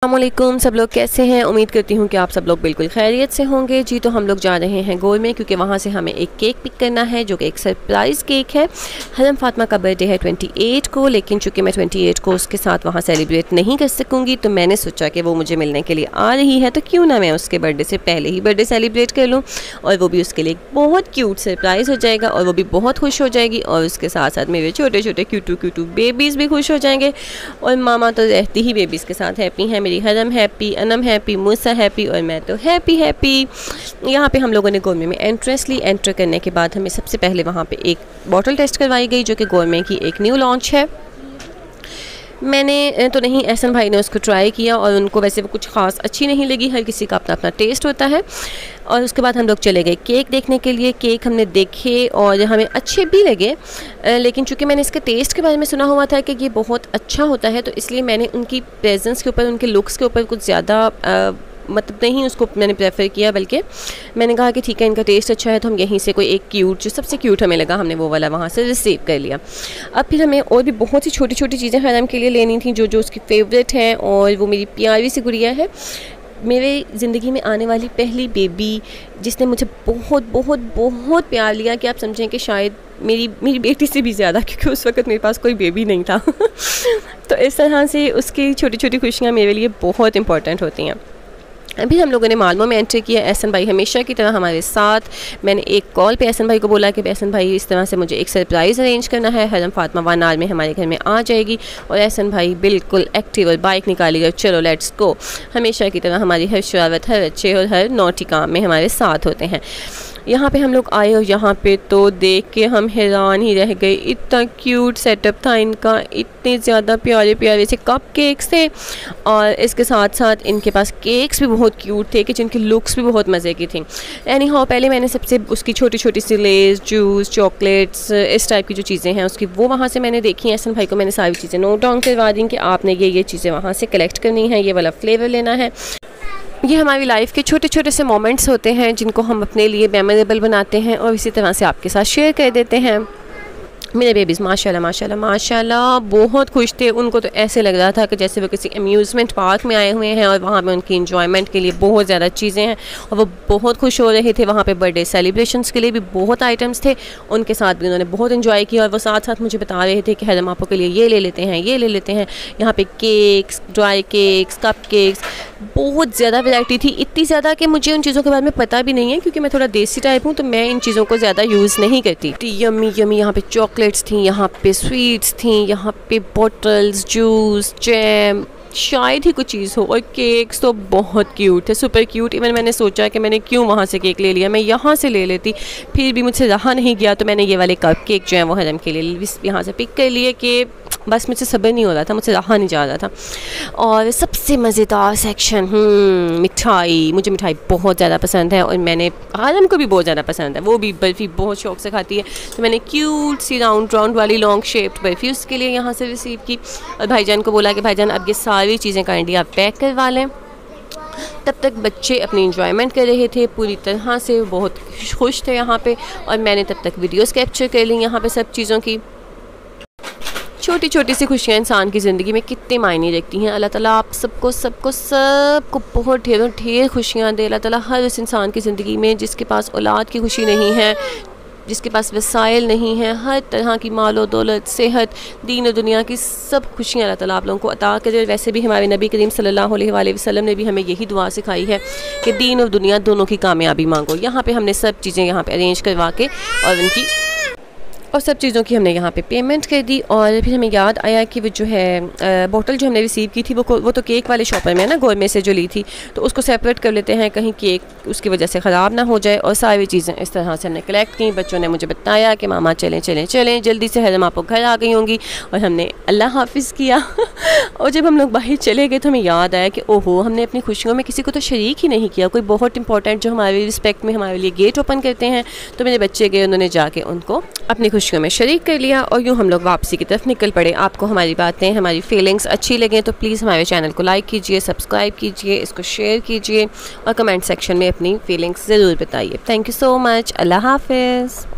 अस्सलामुअलैकुम, सब लोग कैसे हैं। उम्मीद करती हूँ कि आप सब लोग बिल्कुल खैरियत से होंगे। जी तो हम लोग जा रहे हैं गोल में, क्योंकि वहाँ से हमें एक केक पिक करना है जो कि एक सरप्राइज़ केक है। हरम फातिमा का बर्थडे है 28 को, लेकिन चूँकि मैं 28 को उसके साथ वहाँ सेलिब्रेट नहीं कर सकूँगी, तो मैंने सोचा कि वो मुझे मिलने के लिए आ रही है, तो क्यों ना मैं उसके बर्थडे से पहले ही बर्थडे सेलिब्रेट कर लूँ, और वो भी उसके लिए बहुत क्यूट सरप्राइज़ हो जाएगा और वो भी बहुत खुश हो जाएगी। और उसके साथ साथ मेरे छोटे छोटे क्यूटू बेबीज़ भी खुश हो जाएंगे। और मामा तो रहती ही बेबीज़ के साथ हैप्पी है। मेरी हरम हैप्पी, अनम हैप्पी, मूसा हैप्पी और मैं तो हैप्पी। यहाँ पे हम लोगों ने गोलमे में एंट्रेंस ली। एंटर करने के बाद हमें सबसे पहले वहाँ पे एक बॉटल टेस्ट करवाई गई, जो कि गोलमे की एक न्यू लॉन्च है। मैंने तो नहीं, एहसन भाई ने उसको ट्राई किया और उनको वैसे वो कुछ ख़ास अच्छी नहीं लगी। हर किसी का अपना अपना टेस्ट होता है। और उसके बाद हम लोग चले गए केक देखने के लिए। केक हमने देखे और हमें अच्छे भी लगे, लेकिन चूंकि मैंने इसके टेस्ट के बारे में सुना हुआ था कि ये बहुत अच्छा होता है, तो इसलिए मैंने उनकी प्रेजेंस के ऊपर, उनके लुक्स के ऊपर कुछ ज़्यादा मतलब नहीं उसको मैंने प्रेफर किया, बल्कि मैंने कहा कि ठीक है, इनका टेस्ट अच्छा है, तो हम यहीं से कोई एक क्यूट, जो सबसे क्यूट हमें लगा, हमने वो वाला वहाँ से रिसीव कर लिया। अब फिर हमें और भी बहुत सी छोटी छोटी चीज़ें हरम के लिए लेनी थी, जो उसकी फ़ेवरेट हैं, और वो मेरी प्यारी सी गुड़िया है, मेरे ज़िंदगी में आने वाली पहली बेबी, जिसने मुझे बहुत बहुत बहुत प्यार लिया कि आप समझें कि शायद मेरी बेटी से भी ज़्यादा, क्योंकि उस वक्त मेरे पास कोई बेबी नहीं था। तो इस तरह से उसकी छोटी छोटी खुशियाँ मेरे लिए बहुत इंपॉर्टेंट होती हैं। अभी हम लोगों ने मालूम में एंट्री किया। एहसन भाई हमेशा की तरह हमारे साथ। मैंने एक कॉल पे एहसन भाई को बोला कि एहसन भाई, इस तरह से मुझे एक सरप्राइज़ अरेंज करना है, हरम फातिमा 1 आवर में हमारे घर में आ जाएगी। और एहसन भाई बिल्कुल एक्टिव और बाइक निकाली गई, चलो लेट्स गो। हमेशा की तरह हमारी हर शरारत, हर अच्छे और हर नौटी काम में हमारे साथ होते हैं। यहाँ पे हम लोग आए और यहाँ पे तो देख के हम हैरान ही रह गए। इतना क्यूट सेटअप था इनका, इतने ज़्यादा प्यारे प्यारे से कप केक्स थे, और इसके साथ साथ इनके पास केक्स भी बहुत क्यूट थे कि जिनकी लुक्स भी बहुत मज़े की थी। एनी हाउ, पहले मैंने सबसे उसकी छोटी छोटी सी लेस, जूस, चॉकलेट्स, इस टाइप की जो चीज़ें हैं उसकी, वो वहाँ से मैंने देखी। एहसन भाई को मैंने सारी चीज़ें नोट डाउन करवा दी कि आपने ये चीज़ें वहाँ से कलेक्ट करनी है, ये वाला फ्लेवर लेना है। ये हमारी लाइफ के छोटे छोटे से मोमेंट्स होते हैं जिनको हम अपने लिए मेमोरेबल बनाते हैं और इसी तरह से आपके साथ शेयर कर देते हैं। मेरे बेबीज़ माशाल्लाह माशाल्लाह माशाल्लाह बहुत खुश थे। उनको तो ऐसे लग रहा था कि जैसे वो किसी अम्यूज़मेंट पार्क में आए हुए हैं और वहाँ पे उनकी इंजॉयमेंट के लिए बहुत ज़्यादा चीज़ें हैं, और वो बहुत खुश हो रहे थे। वहाँ पे बर्थडे सेलिब्रेशंस के लिए भी बहुत आइटम्स थे, उनके साथ भी उन्होंने बहुत इन्जॉय किया। और वो साथ साथ मुझे बता रहे थे कि हरम आपको के लिए ये ले लेते हैं, ये ले लेते हैं। यहाँ पर cakes, dry cakes, cup cakes, बहुत ज़्यादा वैरायटी थी। इतनी ज़्यादा कि मुझे उन चीज़ों के बारे में पता भी नहीं है, क्योंकि मैं थोड़ा देसी टाइप हूँ, तो मैं इन चीज़ों को ज़्यादा यूज़ नहीं करती। यम्मी यम्मी यहाँ पे चॉकलेट्स थी, यहाँ पे स्वीट्स थी, यहाँ पे बॉटल्स, जूस, जैम, शायद ही कुछ चीज़ हो। और केक्स तो बहुत क्यूट थे, सुपर क्यूट। इवन मैंने सोचा कि मैंने क्यों वहाँ से केक ले लिया, मैं यहाँ से ले लेती, फिर भी मुझसे रहा नहीं गया, तो मैंने ये वाले कप केक जो है वो हरम के लिए यहाँ से पिक कर लिए कि बस मुझसे सब्र नहीं हो रहा था, मुझसे रहा नहीं जा रहा था। और सबसे मज़ेदार सेक्शन मिठाई। मुझे मिठाई बहुत ज़्यादा पसंद है, और मैंने आलम को भी बहुत ज़्यादा पसंद है, वो भी बर्फ़ी बहुत शौक़ से खाती है, तो मैंने क्यूट सी राउंड वाली लॉन्ग शेप्ड बर्फ़ी उसके लिए यहाँ से रिसीव की। और भाईजान को बोला कि भाईजान अब ये सारी चीज़ें काइंडली आप पैक करवा लें। तब तक बच्चे अपनी इंजॉयमेंट कर रहे थे पूरी तरह से, बहुत खुश थे यहाँ पे, और मैंने तब तक वीडियोस कैप्चर कर ली यहाँ पे सब चीज़ों की। छोटी छोटी सी खुशियाँ इंसान की ज़िंदगी में कितने मायने रखती हैं। अल्लाह ताला आप सबको बहुत ढेरों ढेर खुशियाँ दे। अल्लाह ताला हर उस इंसान की ज़िंदगी में जिसके पास औलाद की खुशी नहीं है, जिसके पास वसाइल नहीं है, हर तरह की मालो दौलत, सेहत, दीन और दुनिया की सब खुशियाँ अल्लाह ताला आप लोगों को अता करे। वैसे भी हमारे नबी करीम सल्लल्लाहु अलैहि वसल्लम ने भी हमें यही दुआ सिखाई है कि दीन और दुनिया दोनों की कामयाबी मांगो। यहाँ पे हमने सब चीज़ें यहाँ पे अरेंज करवा के और सब चीज़ों की हमने यहाँ पे पेमेंट कर दी। और फिर हमें याद आया कि वो जो है बोतल जो हमने रिसीव की थी वो तो केक वाले शॉपर में है ना, गोल में से जो ली थी, तो उसको सेपरेट कर लेते हैं, कहीं केक उसकी वजह से ख़राब ना हो जाए। और सारी चीज़ें इस तरह से हमने कलेक्ट की। बच्चों ने मुझे बताया कि मामा चलें जल्दी से, हरम आपको घर आ गई होंगी, और हमने अल्लाह हाफिज़ किया। और जब हम लोग बाहर चले गए तो हमें याद आया कि ओहो, हमने अपनी खुशियों में किसी को तो शरीक ही नहीं किया, कोई बहुत इंपॉर्टेंट जो हमारी रिस्पेक्ट में हमारे लिए गेट ओपन करते हैं। तो मेरे बच्चे गए, उन्होंने जाके उनको अपनी खुशियों में शरीक कर लिया, और यूँ हम लोग वापसी की तरफ निकल पड़े। आपको हमारी बातें, हमारी फीलिंग्स अच्छी लगें तो प्लीज़ हमारे चैनल को लाइक कीजिए, सब्सक्राइब कीजिए, इसको शेयर कीजिए, और कमेंट सेक्शन में अपनी फीलिंग्स ज़रूर बताइए। Thank you so much. Allah हाफिज़।